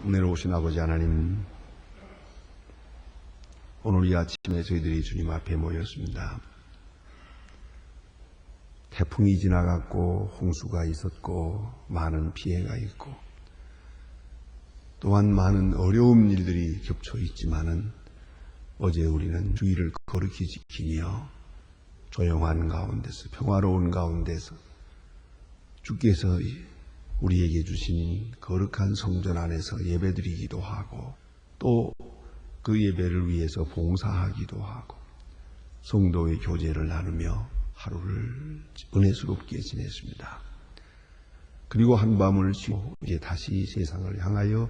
은혜로우신 아버지 하나님, 오늘 이 아침에 저희들이 주님 앞에 모였습니다. 태풍이 지나갔고 홍수가 있었고 많은 피해가 있고 또한 많은 어려운 일들이 겹쳐 있지만은 어제 우리는 주의를 거룩히 지키며 조용한 가운데서 평화로운 가운데서 주께서 우리에게 주신 거룩한 성전 안에서 예배드리기도 하고 또 그 예배를 위해서 봉사하기도 하고 성도의 교제를 나누며 하루를 은혜스럽게 지냈습니다. 그리고 한밤을 쉬고 이제 다시 세상을 향하여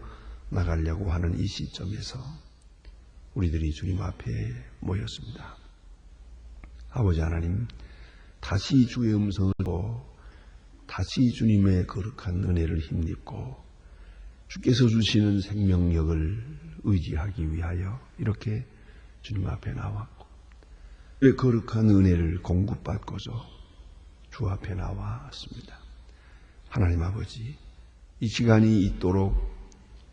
나가려고 하는 이 시점에서 우리들이 주님 앞에 모였습니다. 아버지 하나님, 다시 주의 음성을 듣고 다시 주님의 거룩한 은혜를 힘입고 주께서 주시는 생명력을 의지하기 위하여 이렇게 주님 앞에 나왔고 그 거룩한 은혜를 공급받고서 주 앞에 나왔습니다. 하나님 아버지, 이 시간이 있도록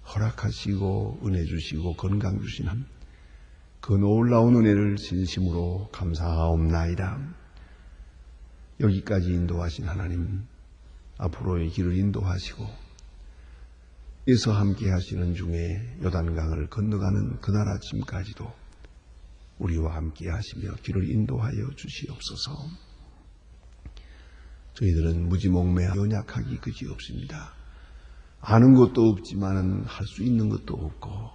허락하시고 은혜 주시고 건강 주시는 그 놀라운 은혜를 진심으로 감사하옵나이다. 여기까지 인도하신 하나님, 앞으로의 길을 인도하시고 에서 함께 하시는 중에 요단강을 건너가는 그날 아침까지도 우리와 함께 하시며 길을 인도하여 주시옵소서. 저희들은 무지몽매하고 연약하기 그지없습니다. 아는 것도 없지만은 할 수 있는 것도 없고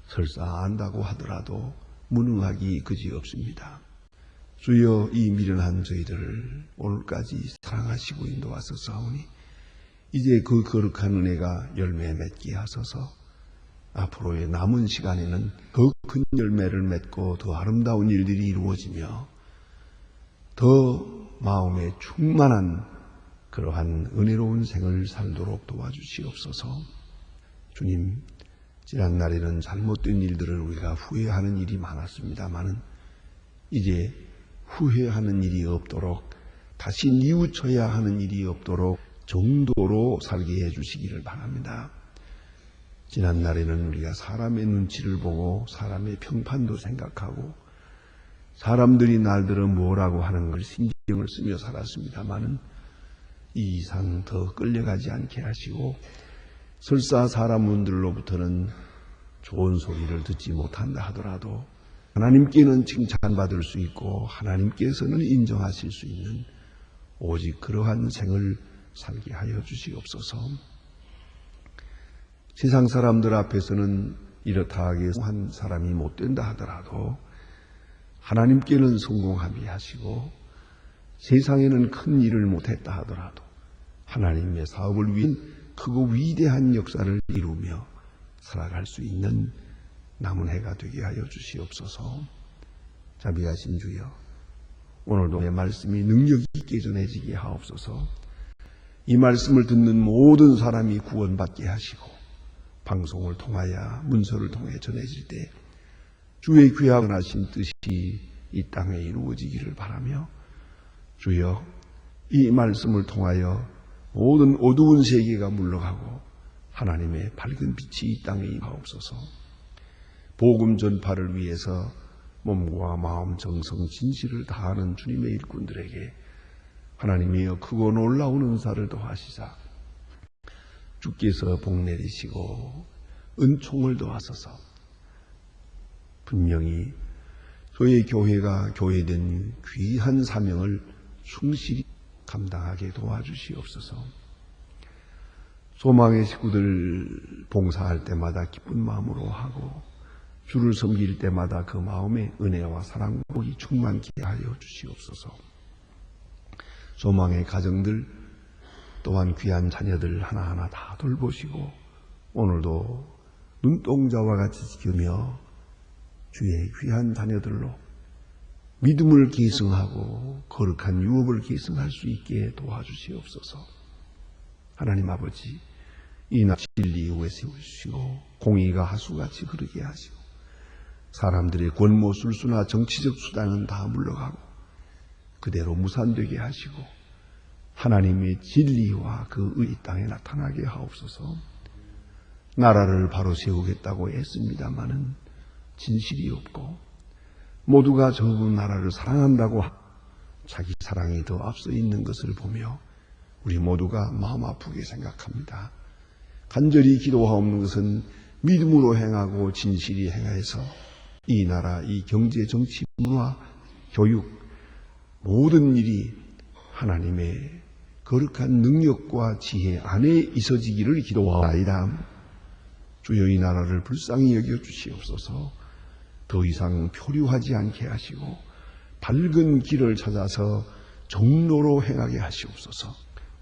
설사 안다고 하더라도 무능하기 그지없습니다. 주여, 이 미련한 저희들을 오늘까지 사랑하시고 인도하소서하오니 이제 그 거룩한 은혜가 열매 맺게 하소서. 앞으로의 남은 시간에는 더 큰 열매를 맺고 더 아름다운 일들이 이루어지며 더 마음에 충만한 그러한 은혜로운 생을 살도록 도와주시옵소서. 주님, 지난날에는 잘못된 일들을 우리가 후회하는 일이 많았습니다마는 이제 후회하는 일이 없도록 다시 뉘우쳐야 하는 일이 없도록 정도로 살게 해주시기를 바랍니다. 지난날에는 우리가 사람의 눈치를 보고 사람의 평판도 생각하고 사람들이 날들어 뭐라고 하는 걸 신경을 쓰며 살았습니다마는 이 이상 더 끌려가지 않게 하시고 설사 사람들로부터는 좋은 소리를 듣지 못한다 하더라도 하나님께는 칭찬받을 수 있고 하나님께서는 인정하실 수 있는 오직 그러한 생을 살게 하여 주시옵소서. 세상 사람들 앞에서는 이렇다 하게 한 사람이 못 된다 하더라도 하나님께는 성공하게 하시고 세상에는 큰 일을 못했다 하더라도 하나님의 사업을 위한 크고 위대한 역사를 이루며 살아갈 수 있는 남은 해가 되게 하여 주시옵소서. 자비하신 주여, 오늘도 내 말씀이 능력 있게 전해지게 하옵소서. 이 말씀을 듣는 모든 사람이 구원받게 하시고 방송을 통하여 문서를 통해 전해질 때 주의 귀하신 뜻이 이 땅에 이루어지기를 바라며 주여, 이 말씀을 통하여 모든 어두운 세계가 물러가고 하나님의 밝은 빛이 이 땅에 임하옵소서. 복음 전파를 위해서 몸과 마음 정성 진실을 다하는 주님의 일꾼들에게 하나님이여 크고 놀라운 은사를 더하시사 주께서 복 내리시고 은총을 더하소서. 분명히 저희 교회가 교회된 귀한 사명을 충실히 감당하게 도와주시옵소서. 소망의 식구들 봉사할 때마다 기쁜 마음으로 하고 주를 섬길 때마다 그 마음에 은혜와 사랑 복이 충만케 하여 주시옵소서. 소망의 가정들 또한 귀한 자녀들 하나하나 다 돌보시고 오늘도 눈동자와 같이 지키며 주의 귀한 자녀들로 믿음을 계승하고 거룩한 유업을 계승할 수 있게 도와주시옵소서. 하나님 아버지, 이 날 진리 위에 세우시고 공의가 하수같이 흐르게 하시고 사람들의 권모술수나 정치적 수단은 다 물러가고 그대로 무산되게 하시고 하나님의 진리와 그 의 땅에 나타나게 하옵소서. 나라를 바로 세우겠다고 했습니다마는 진실이 없고 모두가 저 나라를 사랑한다고 자기 사랑이 더 앞서 있는 것을 보며 우리 모두가 마음 아프게 생각합니다. 간절히 기도하옵는 것은 믿음으로 행하고 진실이 행하여서 이 나라, 이 경제, 정치, 문화, 교육 모든 일이 하나님의 거룩한 능력과 지혜 안에 있어지기를 기도하옵나이다. 주여 이 나라를 불쌍히 여겨주시옵소서. 더 이상 표류하지 않게 하시고 밝은 길을 찾아서 정로로 행하게 하시옵소서.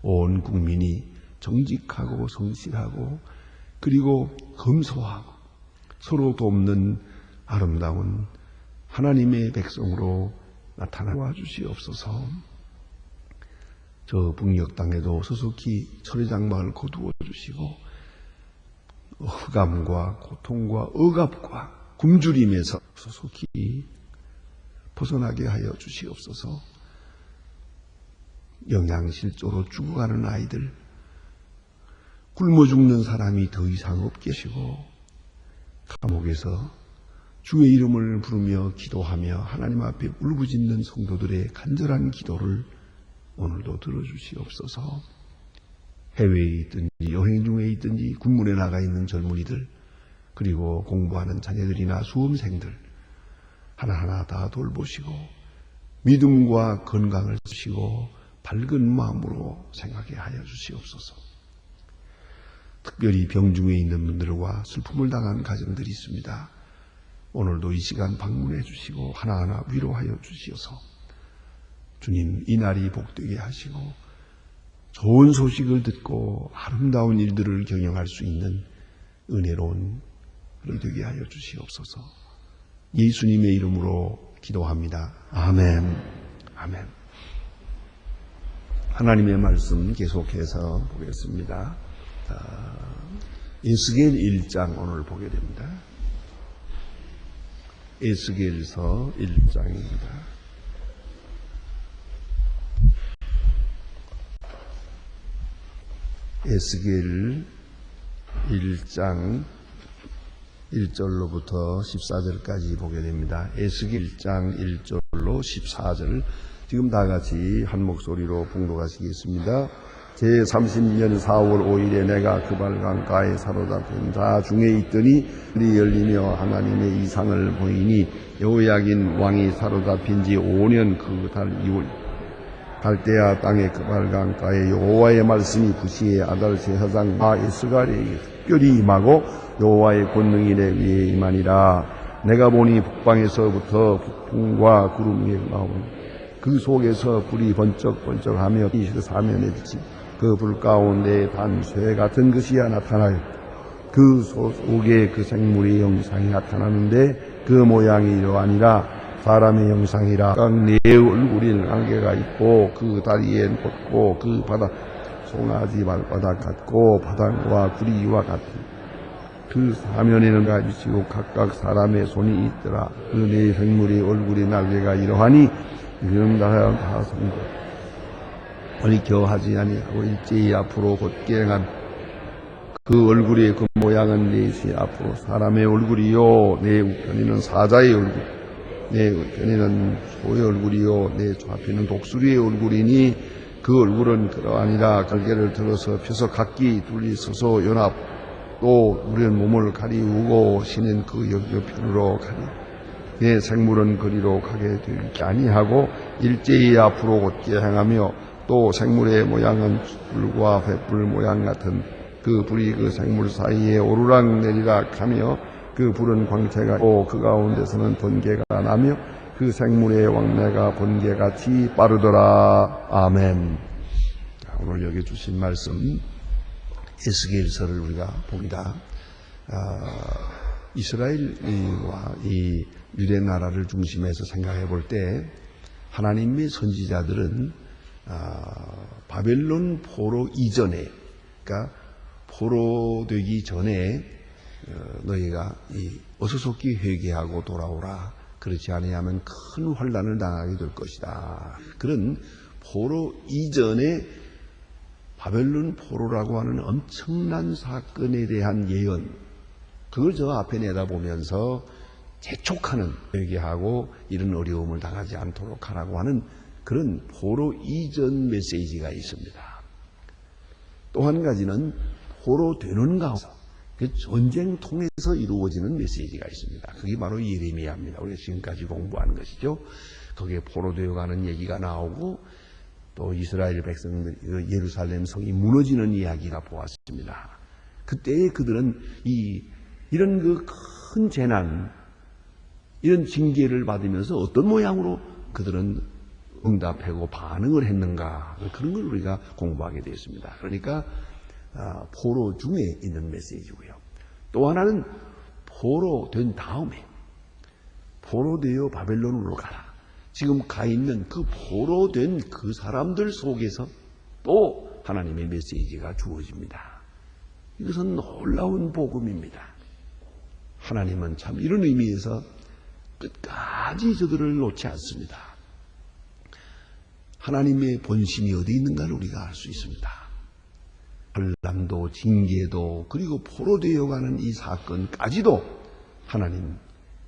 온 국민이 정직하고 성실하고 그리고 검소하고 서로 돕는 아름다운 하나님의 백성으로 나타나 주시옵소서. 저 북녘 땅에도 소속히 철회장막을 거두어 주시고 흑암과 고통과 억압과 굶주림에서 소속히 벗어나게 하여 주시옵소서. 영양실조로 죽어가는 아이들, 굶어 죽는 사람이 더 이상 없게 하시고 감옥에서 주의 이름을 부르며 기도하며 하나님 앞에 울부짖는 성도들의 간절한 기도를 오늘도 들어주시옵소서. 해외에 있든지 여행 중에 있든지 군문에 나가 있는 젊은이들 그리고 공부하는 자녀들이나 수험생들 하나하나 다 돌보시고 믿음과 건강을 주시고 밝은 마음으로 생각해 하여 주시옵소서. 특별히 병중에 있는 분들과 슬픔을 당한 가정들이 있습니다. 오늘도 이 시간 방문해 주시고 하나하나 위로하여 주시어서 주님 이 날이 복되게 하시고 좋은 소식을 듣고 아름다운 일들을 경영할 수 있는 은혜로운 일이 되게 하여 주시옵소서. 예수님의 이름으로 기도합니다. 아멘. 아멘. 하나님의 말씀 계속해서 보겠습니다. 에스겔 1장 오늘 보게 됩니다. 에스겔서 1장입니다. 에스겔 1장 1절로부터 14절까지 보게 됩니다. 에스겔 1장 1절로 14절 지금 다 같이 한 목소리로 봉독하시겠습니다. 제30년 4월 5일에 내가 그발강가에 사로잡힌 자 중에 있더니 그리 열리며 하나님의 이상을 보이니 여호야긴 왕이 사로잡힌 지 5년 그 달 2월 갈대아 땅의 그발강가에 여호와의 말씀이 부시의 아달 제사장 에스갈에게 특별히 임하고 여호와의 권능이 내 위에 임하니라. 내가 보니 북방에서부터 북풍과 구름이 나오니 그 속에서 불이 번쩍번쩍하며 이 사면에 비친 그 불 가운데 단쇠 같은 것이 나타나요. 그 속에 그 생물의 형상이 나타나는데 그 모양이 이러하니라. 사람의 형상이라. 네 얼굴엔 안개가 있고 그 다리엔 뻗고 그 바닥 송아지 발바닥 같고 바닥과 구리와 같은 그 사면에는 가지치고 각각 사람의 손이 있더라. 그 네 생물의 얼굴의 날개가 이러하니 이런 다 성도 어리켜하지 아니하고 일제히 앞으로 곧게 행한 그 얼굴의 그 모양은 넷이 앞으로 사람의 얼굴이요 내 우편에는 사자의 얼굴 내 우편에는 소의 얼굴이요 내 좌편에는 독수리의 얼굴이니 그 얼굴은 그러하니라. 갈개를 들어서 펴서 각기 둘이 서서 연합 또 우리는 몸을 가리우고 신은 그 옆편으로 가리 내 생물은 거리로 가게 되지 아니하고 일제히 앞으로 곧게 행하며 또 생물의 모양은 불과 횃불 모양 같은 그 불이 그 생물 사이에 오르락 내리락 하며 그 불은 광채가 있고 그 가운데서는 번개가 나며 그 생물의 왕래가 번개같이 빠르더라. 아멘. 오늘 여기 주신 말씀 에스겔서를 우리가 봅니다. 이스라엘과 이 유대 나라를 중심해서 생각해 볼 때 하나님의 선지자들은 바벨론 포로 이전에 그러니까 포로 되기 전에 너희가 어수속히 회개하고 돌아오라. 그렇지 아니하면 큰 환난을 당하게 될 것이다. 그런 포로 이전에 바벨론 포로라고 하는 엄청난 사건에 대한 예언, 그걸 저 앞에 내다보면서 재촉하는, 회개하고 이런 어려움을 당하지 않도록 하라고 하는 그런 포로 이전 메시지가 있습니다. 또 한 가지는 포로 되는 가운데 전쟁 통해서 이루어지는 메시지가 있습니다. 그게 바로 예레미야입니다. 우리가 지금까지 공부하는 것이죠. 거기에 포로 되어가는 얘기가 나오고 또 이스라엘 백성들, 예루살렘 성이 무너지는 이야기가 보았습니다. 그때에 그들은 이런 그 큰 재난, 이런 징계를 받으면서 어떤 모양으로 그들은 응답하고 반응을 했는가, 그런 걸 우리가 공부하게 되었습니다. 그러니까 포로 중에 있는 메시지고요. 또 하나는 포로 된 다음에 포로되어 바벨론으로 가라. 지금 가 있는 그 포로된 그 사람들 속에서 또 하나님의 메시지가 주어집니다. 이것은 놀라운 복음입니다. 하나님은 참 이런 의미에서 끝까지 저들을 놓지 않습니다. 하나님의 본심이 어디 있는가를 우리가 알 수 있습니다. 환난도 징계도 그리고 포로되어가는 이 사건까지도 하나님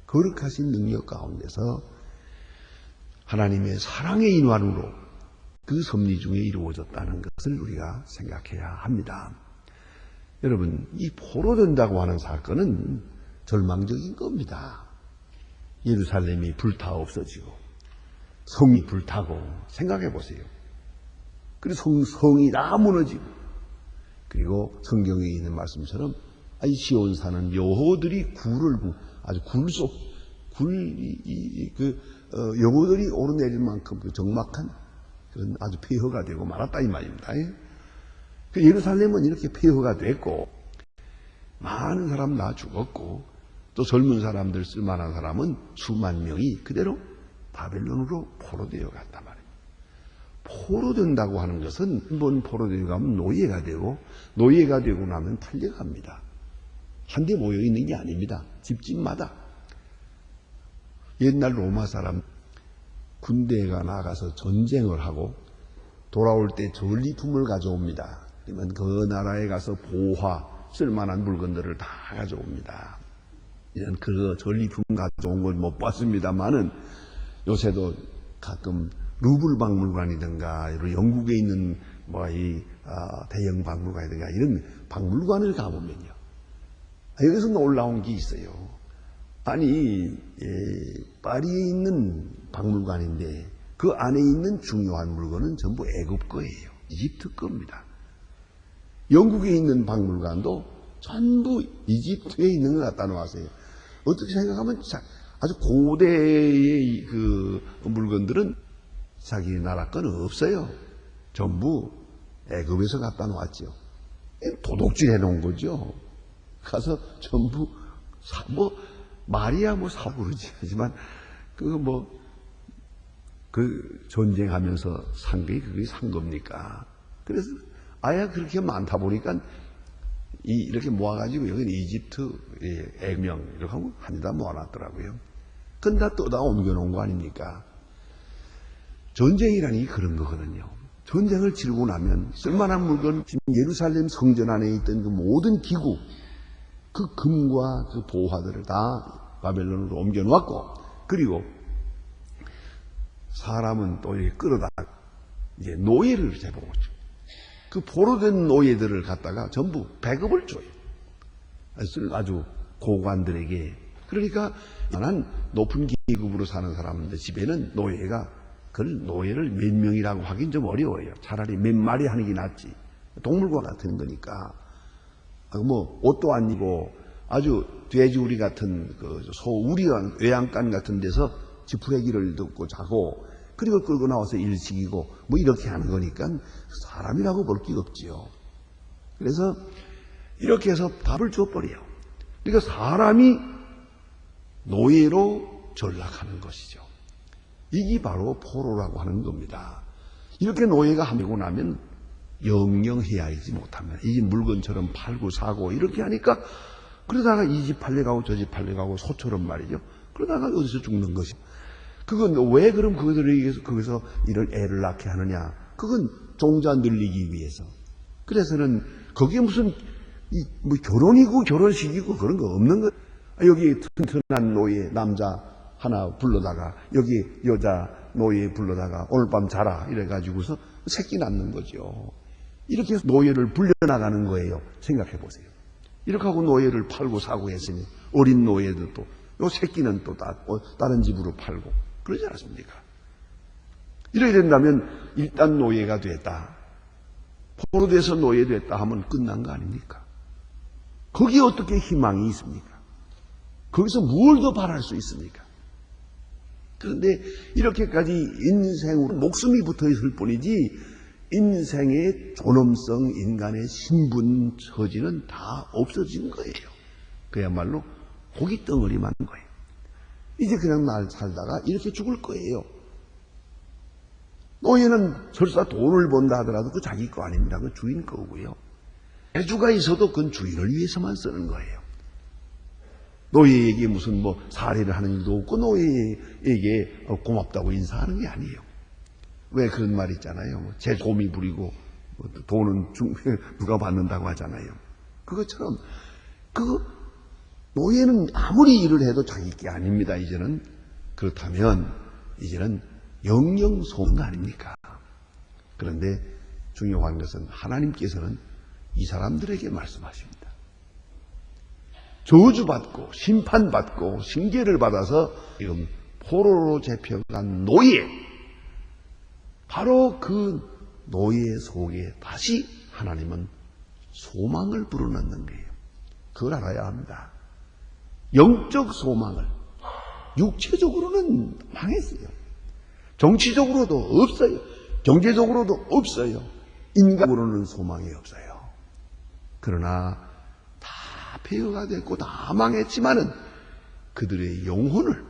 거룩하신 능력 가운데서 하나님의 사랑의 인환으로 그 섭리 중에 이루어졌다는 것을 우리가 생각해야 합니다. 여러분, 이 포로된다고 하는 사건은 절망적인 겁니다. 예루살렘이 불타 없어지고 성이 불타고, 생각해 보세요. 그리고 성이 다 무너지고, 그리고 성경에 있는 말씀처럼 이 시온산은 여호들이 아주 여호들이 오르내릴 만큼 그 적막한 그런 아주 폐허가 되고 말았다 이 말입니다. 그 예루살렘은 이렇게 폐허가 됐고 많은 사람 다 죽었고 또 젊은 사람들 쓸만한 사람은 수만 명이 그대로 바벨론으로 포로되어 갔단 말이에요. 포로된다고 하는 것은 한번 포로되어 가면 노예가 되고 노예가 되고 나면 팔려갑니다. 한데 모여 있는 게 아닙니다. 집집마다. 옛날 로마 사람 군대가 나가서 전쟁을 하고 돌아올 때 전리품을 가져옵니다. 그러면 그 나라에 가서 보화, 쓸만한 물건들을 다 가져옵니다. 이런 그 전리품 가져온 걸 못 봤습니다만은 요새도 가끔 루블 박물관이든가 영국에 있는 대형 박물관이든가 이런 박물관을 가보면요, 여기서 놀라운 게 있어요. 아니, 파리에 있는 박물관인데 그 안에 있는 중요한 물건은 전부 애굽 거예요. 이집트 겁니다. 영국에 있는 박물관도 전부 이집트에 있는 걸 갖다 놓았어요. 어떻게 생각하면 아주 고대의 그 물건들은 자기 나라 건 없어요. 전부 애굽에서 갖다 놓았죠. 도둑질 해놓은 거죠. 가서 전부 말이야 사고 그러지. 하지만 전쟁하면서 산 게 그게 산 겁니까? 그래서 아예 그렇게 많다 보니까 이렇게 모아가지고 여기는 이집트 애명 이렇게 하고 한데다 모아놨더라고요. 그건 다 떠다 옮겨놓은 거 아닙니까? 전쟁이라니 그런 거거든요. 전쟁을 치르고 나면 쓸만한 물건, 지금 예루살렘 성전 안에 있던 그 모든 기구, 그 금과 그 보화들을 다 바벨론으로 옮겨놓았고, 그리고 사람은 또 이렇게 끌어다 이제 노예를 재봉하죠. 그 포로된 노예들을 갖다가 전부 배급을 줘요. 아주 고관들에게. 그러니까 난 높은 계급으로 사는 사람들 집에는 노예를 몇 명이라고 하긴 좀 어려워요. 차라리 몇 마리 하는 게 낫지. 동물과 같은 거니까. 옷도 안 입고 아주 돼지우리 같은 소우리관 외양간 같은 데서 지푸레기를 듣고 자고, 그리고 끌고 나와서 일식이고 이렇게 하는 거니까 사람이라고 볼 게 없지요. 그래서 이렇게 해서 밥을 줘버려요. 그러니까 사람이 노예로 전락하는 것이죠. 이게 바로 포로라고 하는 겁니다. 이렇게 노예가 하고 나면 영영 헤아리지 못하면 이 물건처럼 팔고 사고 이렇게 하니까, 그러다가 이 집 팔려가고 저 집 팔려가고 소처럼 말이죠. 그러다가 어디서 죽는 것이. 그건 왜 그럼 그들에게 거기서 이런 애를 낳게 하느냐? 그건 종자 늘리기 위해서. 그래서는 거기에 무슨 뭐 결혼이고 결혼식이고 그런 거 없는 거. 여기 튼튼한 노예 남자 하나 불러다가 여기 여자 노예 불러다가 오늘 밤 자라 이래가지고서 새끼 낳는 거죠. 이렇게 해서 노예를 불려나가는 거예요. 생각해 보세요. 이렇게 하고 노예를 팔고 사고 했으니 어린 노예도 또 요 새끼는 또 다른 집으로 팔고 그러지 않습니까? 이렇게 된다면 일단 노예가 됐다. 포로돼서 노예됐다 하면 끝난 거 아닙니까? 거기에 어떻게 희망이 있습니까? 거기서 뭘 더 바랄 수 있습니까? 그런데 이렇게까지 인생으로 목숨이 붙어 있을 뿐이지 인생의 존엄성, 인간의 신분, 처지는 다 없어진 거예요. 그야말로 고기 덩어리만 거예요. 이제 그냥 날 살다가 이렇게 죽을 거예요. 노예는 설사 돈을 번다 하더라도 그 자기 거 아닙니다. 그 주인 거고요. 대주가 있어도 그건 주인을 위해서만 쓰는 거예요. 노예에게 무슨 뭐 사례를 하는 일도 없고 노예에게 고맙다고 인사하는 게 아니에요. 왜 그런 말 있잖아요. 제 곰이 부리고 돈은 누가 받는다고 하잖아요. 그것처럼 노예는 아무리 일을 해도 자기 게 아닙니다. 이제는. 그렇다면 이제는 영영 소문 아닙니까? 그런데 중요한 것은 하나님께서는 이 사람들에게 말씀하십니다. 저주받고 심판받고 징계를 받아서 지금 포로로 잡혀간 노예, 바로 그 노예 속에 다시 하나님은 소망을 불어넣는 거예요. 그걸 알아야 합니다. 영적 소망을. 육체적으로는 망했어요. 정치적으로도 없어요. 경제적으로도 없어요. 인간으로는 소망이 없어요. 그러나 다 폐허가 됐고 다 망했지만은 그들의 영혼을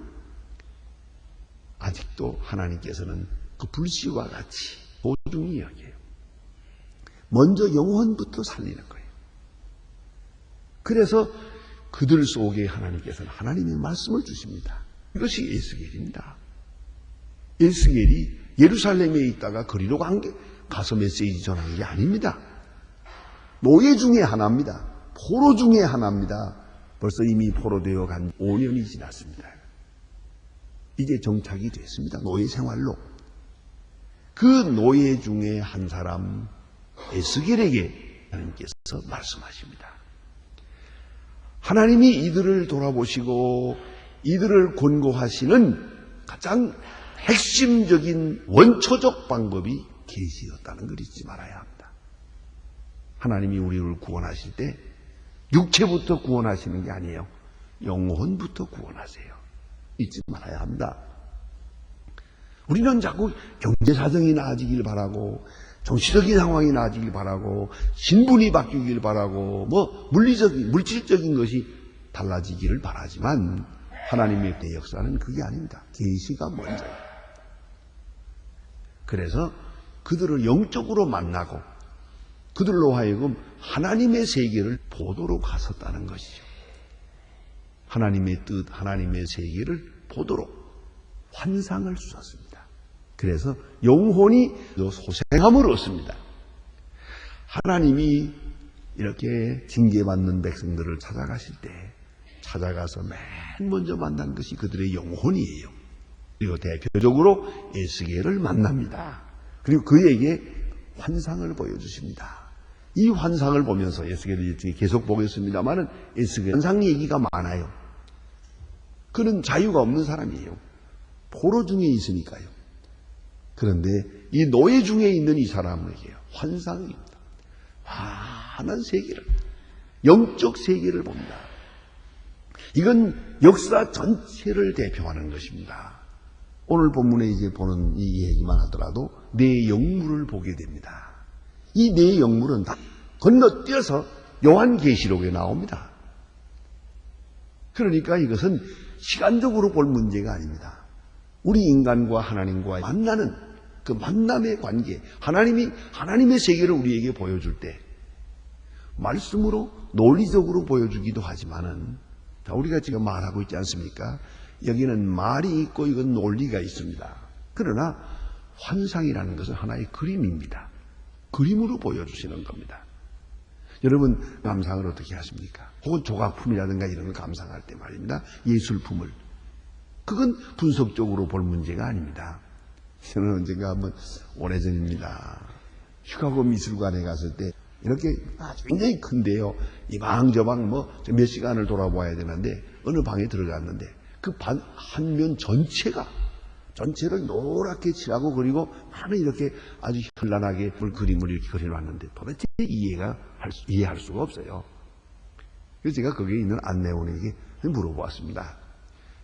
아직도 하나님께서는 그 불씨와 같이 소중히 여겨요. 먼저 영혼부터 살리는 거예요. 그래서 그들 속에 하나님께서는 하나님의 말씀을 주십니다. 이것이 에스겔입니다. 에스겔이 예루살렘에 있다가 거리로 가서 메시지 전하는 게 아닙니다. 노예 중에 하나입니다. 포로 중에 하나입니다. 벌써 이미 포로되어 간 5년이 지났습니다. 이제 정착이 됐습니다. 노예 생활로. 그 노예 중에 한 사람 에스겔에게 하나님께서 말씀하십니다. 하나님이 이들을 돌아보시고 이들을 권고하시는 가장 핵심적인 원초적 방법이 계시였다는 걸 잊지 말아야 합니다. 하나님이 우리를 구원하실 때 육체부터 구원하시는 게 아니에요. 영혼부터 구원하세요. 잊지 말아야 합니다. 우리는 자꾸 경제 사정이 나아지길 바라고 정치적인 상황이 나아지길 바라고 신분이 바뀌길 바라고 뭐 물질적인 것이 달라지기를 바라지만 하나님의 역사는 그게 아닙니다. 계시가 먼저예요. 그래서 그들을 영적으로 만나고 그들로 하여금 하나님의 세계를 보도록 하셨다는 것이죠. 하나님의 뜻, 하나님의 세계를 보도록 환상을 주셨습니다. 그래서 영혼이 소생함을 얻습니다. 하나님이 이렇게 징계받는 백성들을 찾아가실 때 찾아가서 맨 먼저 만난 것이 그들의 영혼이에요. 그리고 대표적으로 에스겔을 만납니다. 그리고 그에게 환상을 보여주십니다. 이 환상을 보면서 에스겔을 계속 보겠습니다만은 에스겔 환상 얘기가 많아요. 그는 자유가 없는 사람이에요. 포로 중에 있으니까요. 그런데 이 노예 중에 있는 이 사람에게 환상입니다. 환한 세계를, 영적 세계를 봅니다. 이건 역사 전체를 대표하는 것입니다. 오늘 본문에 이제 보는 이 얘기만 하더라도 네 영물을 보게 됩니다. 이 네 영물은 다 건너뛰어서 요한계시록에 나옵니다. 그러니까 이것은 시간적으로 볼 문제가 아닙니다. 우리 인간과 하나님과 만나는 그 만남의 관계, 하나님의 세계를 우리에게 보여줄 때 말씀으로 논리적으로 보여주기도 하지만은 우리가 지금 말하고 있지 않습니까? 여기는 말이 있고 이건 논리가 있습니다. 그러나 환상이라는 것은 하나의 그림입니다. 그림으로 보여주시는 겁니다. 여러분 감상을 어떻게 하십니까? 혹은 조각품이라든가 이런 걸 감상할 때 말입니다. 예술품을. 그건 분석적으로 볼 문제가 아닙니다. 저는 언젠가 한번 오래전입니다. 시카고 미술관에 갔을 때 이렇게 아주 굉장히 큰데요. 이 방 저 방 몇 시간을 돌아봐야 되는데 어느 방에 들어갔는데 그 반 한 면 전체를 노랗게 칠하고 그리고 많은 이렇게 아주 현란하게 그림을 이렇게 그려놨는데 도대체 이해할 수가 없어요. 그래서 제가 거기에 있는 안내원에게 물어보았습니다.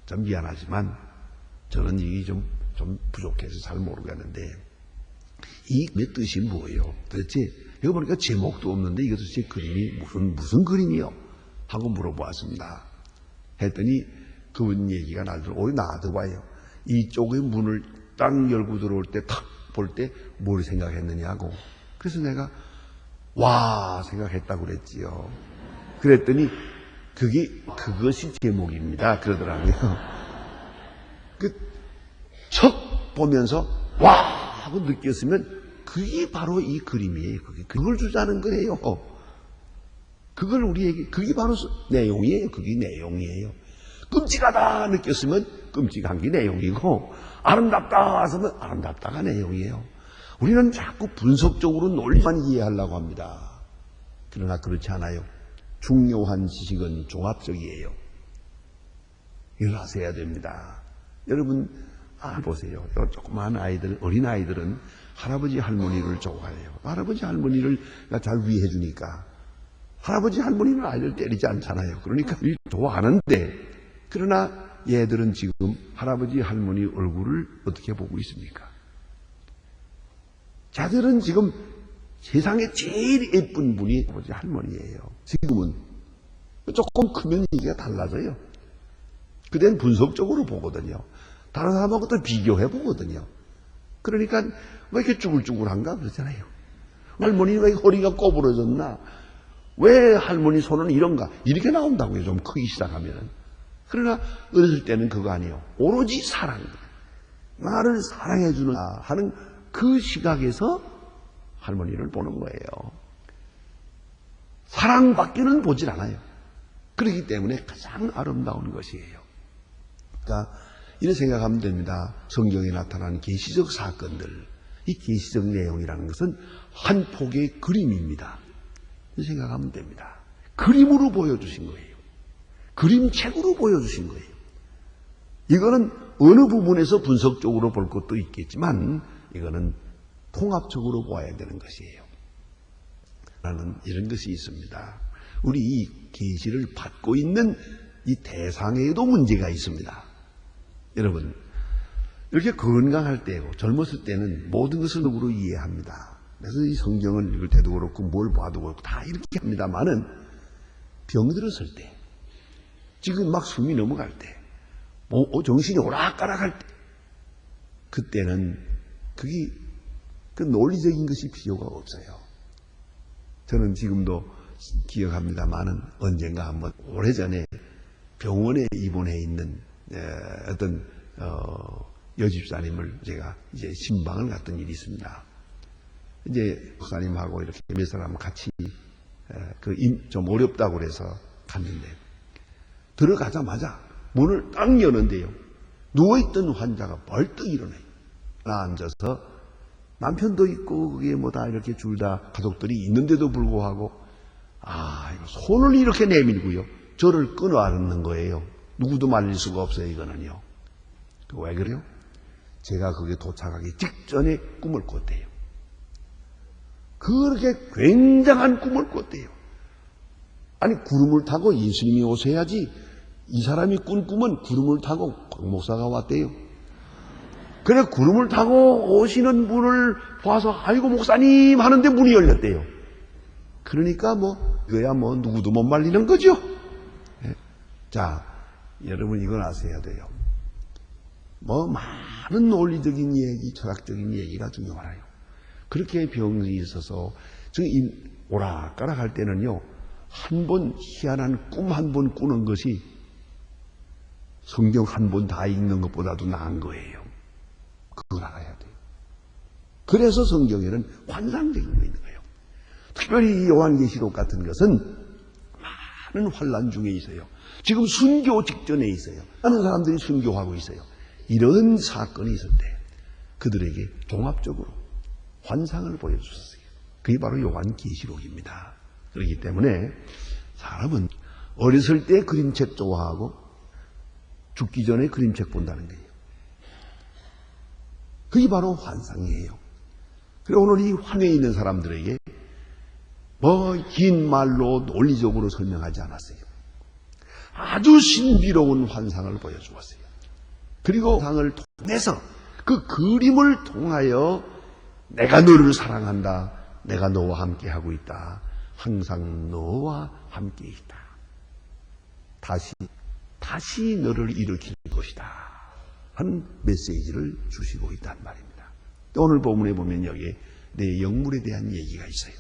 좀 미안하지만 저는 이게 좀 부족해서 잘 모르겠는데 이 뜻이 뭐예요? 도대체 여기 보니까 제목도 없는데 이거 도대체 그림이 무슨 그림이요? 하고 물어보았습니다. 했더니 그분 얘기가 나더봐요. 이쪽의 문을 딱 열고 들어올 때 탁 볼 때 뭘 생각했느냐고. 그래서 내가 와 생각했다고 그랬지요. 그랬더니 그것이 제목입니다. 그러더라고요. 척 보면서 와 하고 느꼈으면 그게 바로 이 그림이에요. 그걸 주자는 거예요. 그걸 우리에게 그게 바로 내용이에요. 그게 내용이에요. 끔찍하다 느꼈으면 끔찍한 게 내용이고 아름답다 하면 아름답다가 내용이에요. 우리는 자꾸 분석적으로 논리만 이해하려고 합니다. 그러나 그렇지 않아요. 중요한 지식은 종합적이에요. 이걸 아셔야 됩니다. 여러분 보세요. 조그마한 아이들, 어린 아이들은 할아버지 할머니를 좋아해요. 할아버지 할머니를 잘 위해 주니까 할아버지 할머니는 아이를 때리지 않잖아요. 그러니까 좋아하는데 그러나 얘들은 지금 할아버지 할머니 얼굴을 어떻게 보고 있습니까? 자들은 지금 세상에 제일 예쁜 분이 아버지 할머니예요. 지금은 조금 크면 얘기가 달라져요. 그땐 분석적으로 보거든요. 다른 사람하고 또 비교해 보거든요. 그러니까 왜 이렇게 쭈글쭈글한가 그러잖아요. 할머니 왜 허리가 꼬부러졌나? 왜 할머니 손은 이런가? 이렇게 나온다고요. 좀 크기 시작하면은. 그러나 어렸을 때는 그거 아니에요. 오로지 사랑. 나를 사랑해주는 하는 그 시각에서 할머니를 보는 거예요. 사랑밖에는 보질 않아요. 그렇기 때문에 가장 아름다운 것이에요. 그러니까 이런 생각하면 됩니다. 성경에 나타나는 계시적 사건들, 이 계시적 내용이라는 것은 한 폭의 그림입니다. 이런 생각하면 됩니다. 그림으로 보여주신 거예요. 그림책으로 보여주신 거예요. 이거는 어느 부분에서 분석적으로 볼 것도 있겠지만 이거는 통합적으로 보아야 되는 것이에요. 라는 이런 것이 있습니다. 우리 이 계시를 받고 있는 이 대상에도 문제가 있습니다. 여러분 이렇게 건강할 때고 젊었을 때는 모든 것을 누구로 이해합니다. 그래서 이 성경을 읽을 때도 그렇고 뭘 봐도 그렇고 다 이렇게 합니다만은 병들었을 때 지금 막 숨이 넘어갈 때 정신이 오락가락할 때 그때는 그게 그 논리적인 것이 필요가 없어요. 저는 지금도 기억합니다만은 언젠가 한번 오래전에 병원에 입원해 있는 어떤 여집사님을 제가 이제 신방을 갔던 일이 있습니다. 이제 목사님하고 이렇게 몇 사람 같이 좀 어렵다고 그래서 갔는데 들어가자마자 문을 딱 여는데요. 누워있던 환자가 벌떡 일어나요. 앉아서 남편도 있고 그게 뭐 다 이렇게 둘 다 가족들이 있는데도 불구하고 손을 이렇게 내밀고요. 저를 끊어 안는 거예요. 누구도 말릴 수가 없어요. 이거는요. 왜 그래요? 제가 거기에 도착하기 직전에 꿈을 꿨대요. 그렇게 굉장한 꿈을 꿨대요. 아니 구름을 타고 예수님이 오셔야지 이 사람이 꾼 꿈은 구름을 타고 목사가 왔대요. 그래 구름을 타고 오시는 분을 봐서 아이고 목사님 하는데 문이 열렸대요. 그러니까 이거야 누구도 못 말리는 거죠. 자, 여러분 이걸 아셔야 돼요. 많은 논리적인 얘기, 철학적인 얘기가 중요하요. 그렇게 병이 있어서 오락가락 할 때는요. 한 번 희한한 꿈 한 번 꾸는 것이 성경 한 번 다 읽는 것보다도 나은 거예요. 그걸 알아야 돼요. 그래서 성경에는 환상적인 거 있는 거예요. 특별히 이 요한계시록 같은 것은 많은 환란 중에 있어요. 지금 순교 직전에 있어요. 많은 사람들이 순교하고 있어요. 이런 사건이 있을 때 그들에게 종합적으로 환상을 보여주셨어요. 그게 바로 요한계시록입니다. 그렇기 때문에 사람은 어렸을 때 그림책 좋아하고 죽기 전에 그림책 본다는 거예요. 그게 바로 환상이에요. 그리고 오늘 이 환회에 있는 사람들에게 긴 말로 논리적으로 설명하지 않았어요. 아주 신비로운 환상을 보여주었어요. 그리고 환상을 통해서 그 그림을 통하여 내가 너를 사랑한다. 내가 너와 함께하고 있다. 항상 너와 함께 있다. 다시 너를 일으킬 것이다. 하는 메시지를 주시고 있단 말입니다. 오늘 본문에 보면 여기에 내 영물에 대한 얘기가 있어요.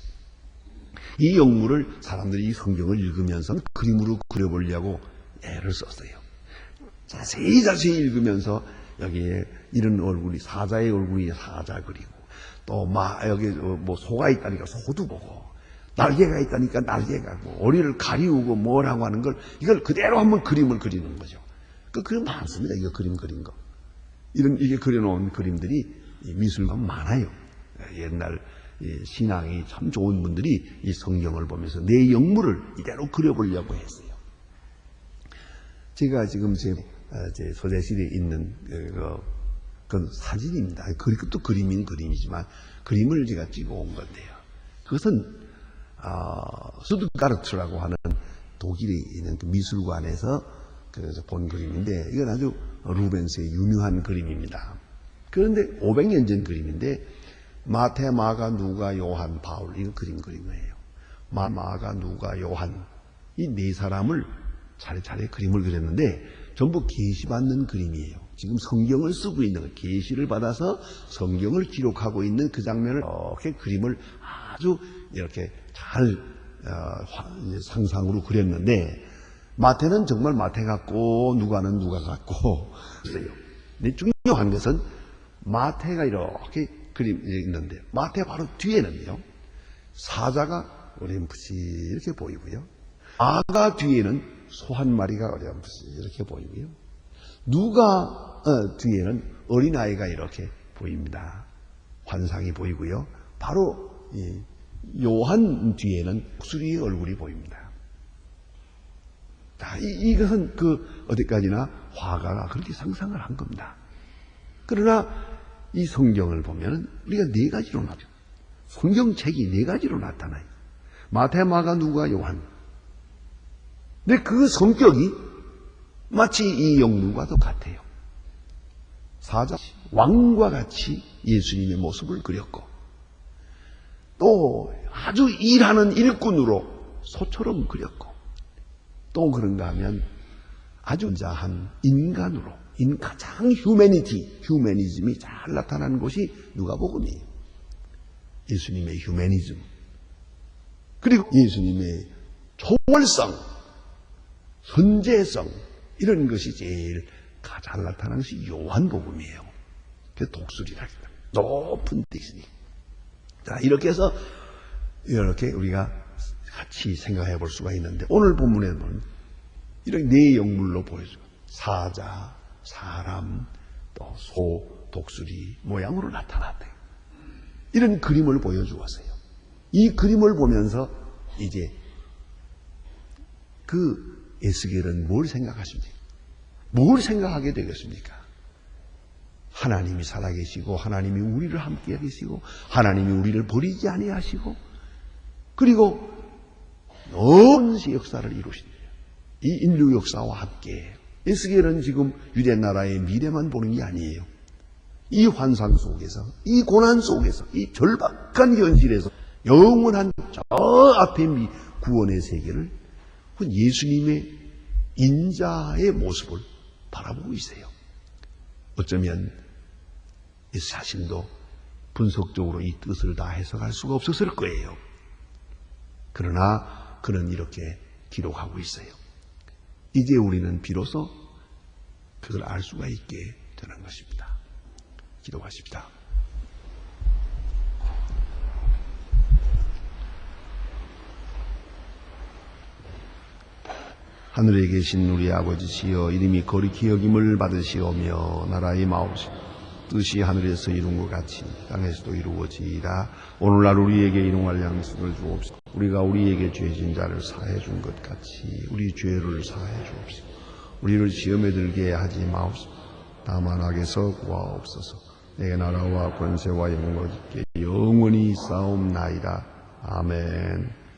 이 영물을 사람들이 이 성경을 읽으면서 그림으로 그려보려고 애를 썼어요. 자세히 읽으면서 여기에 이런 얼굴이 사자의 얼굴이 사자 그리고 또 여기 뭐 소가 있다니까 소도 보고 날개가 있다니까 날개가 뭐 오리를 가리우고 뭐라고 하는 걸 이걸 그대로 한번 그림을 그리는 거죠. 그 그림 많습니다. 이거 그림 그린 거. 이게 그려놓은 그림들이 미술관 많아요. 옛날 신앙이 참 좋은 분들이 이 성경을 보면서 내 영물을 이대로 그려보려고 했어요. 제가 지금 제 소재실에 있는 그 사진입니다. 그것도 그림인 그림이지만 그림을 제가 찍어온 건데요. 그것은 스투트가르트라고 하는 독일에 있는 그 미술관에서 본 그림인데 이건 아주 루벤스의 유명한 그림입니다. 그런데 500년 전 그림인데 마태, 마가, 누가, 요한, 바울 이거 그린 거예요. 마가, 누가, 요한 이 네 사람을 차례차례 그림을 그렸는데 전부 계시받는 그림이에요. 지금 성경을 쓰고 있는 거, 계시를 받아서 성경을 기록하고 있는 그 장면을 이렇게 그림을 아주 이렇게 잘 상상으로 그렸는데 마태는 정말 마태 같고 누가는 누가 같고 그래요. 근데 중요한 것은 마태가 이렇게 그림 있는데 마태 바로 뒤에는요 사자가 어렴풋이 이렇게 보이고요. 마가 뒤에는 소 한 마리가 어렴풋이 이렇게 보이고요. 누가 뒤에는 어린아이가 이렇게 보입니다. 환상이 보이고요. 바로 요한 뒤에는 독수리의 얼굴이 보입니다. 이것은 어디까지나 화가가 그렇게 상상을 한 겁니다. 그러나 이 성경을 보면 우리가 네 가지로 나죠. 성경책이 네 가지로 나타나요. 마태, 마가, 누가, 요한. 근데 그 성격이 마치 이 영물과도 같아요. 사자, 왕과 같이 예수님의 모습을 그렸고 또 아주 일하는 일꾼으로 소처럼 그렸고 또 그런가 하면 아주 온자한 인간으로 가장 휴머니즘이 잘 나타나는 곳이 누가복음이에요. 예수님의 휴머니즘 그리고 예수님의 초월성, 선제성 이런 것이 제일 가장 나타나는 것이 요한복음이에요. 그 독수리라 높은 뜻이니. 자 이렇게 해서 이렇게 우리가 같이 생각해 볼 수가 있는데 오늘 본문에 보면 이렇게 네 영물로 보여줘요. 사자, 사람, 또 소, 독수리 모양으로 나타났대요. 이런 그림을 보여주었어요. 이 그림을 보면서 이제 그 에스겔은 뭘 생각하십니까? 뭘 생각하게 되겠습니까? 하나님이 살아계시고 하나님이 우리를 함께 계시고 하나님이 우리를 버리지 아니하시고 그리고 온 역사를 이루신대요. 이 인류 역사와 함께 에스겔은 지금 유대 나라의 미래만 보는 게 아니에요. 이 환상 속에서 이 고난 속에서 이 절박한 현실에서 영원한 저 앞에 구원의 세계를 예수님의 인자의 모습을 바라보고 있어요. 어쩌면 예수 자신도 분석적으로 이 뜻을 다 해석할 수가 없었을 거예요. 그러나 그는 이렇게 기록하고 있어요. 이제 우리는 비로소 그걸 알 수가 있게 되는 것입니다. 기도하십시다. 하늘에 계신 우리 아버지시여 이름이 거룩히 여김을 받으시오며 나라의 마옵시고 뜻이 하늘에서 이룬 것 같이 땅에서도 이루어지이다. 오늘날 우리에게 일용할 양식을 주옵시고 우리가 우리에게 죄진 자를 사해 준 것 같이 우리 죄를 사해 주옵시고 우리를 시험에 들게 하지 마옵시고 다만 악에서 구하옵소서. 내 나라와 권세와 영광이 영원히 싸움나이다. 아멘.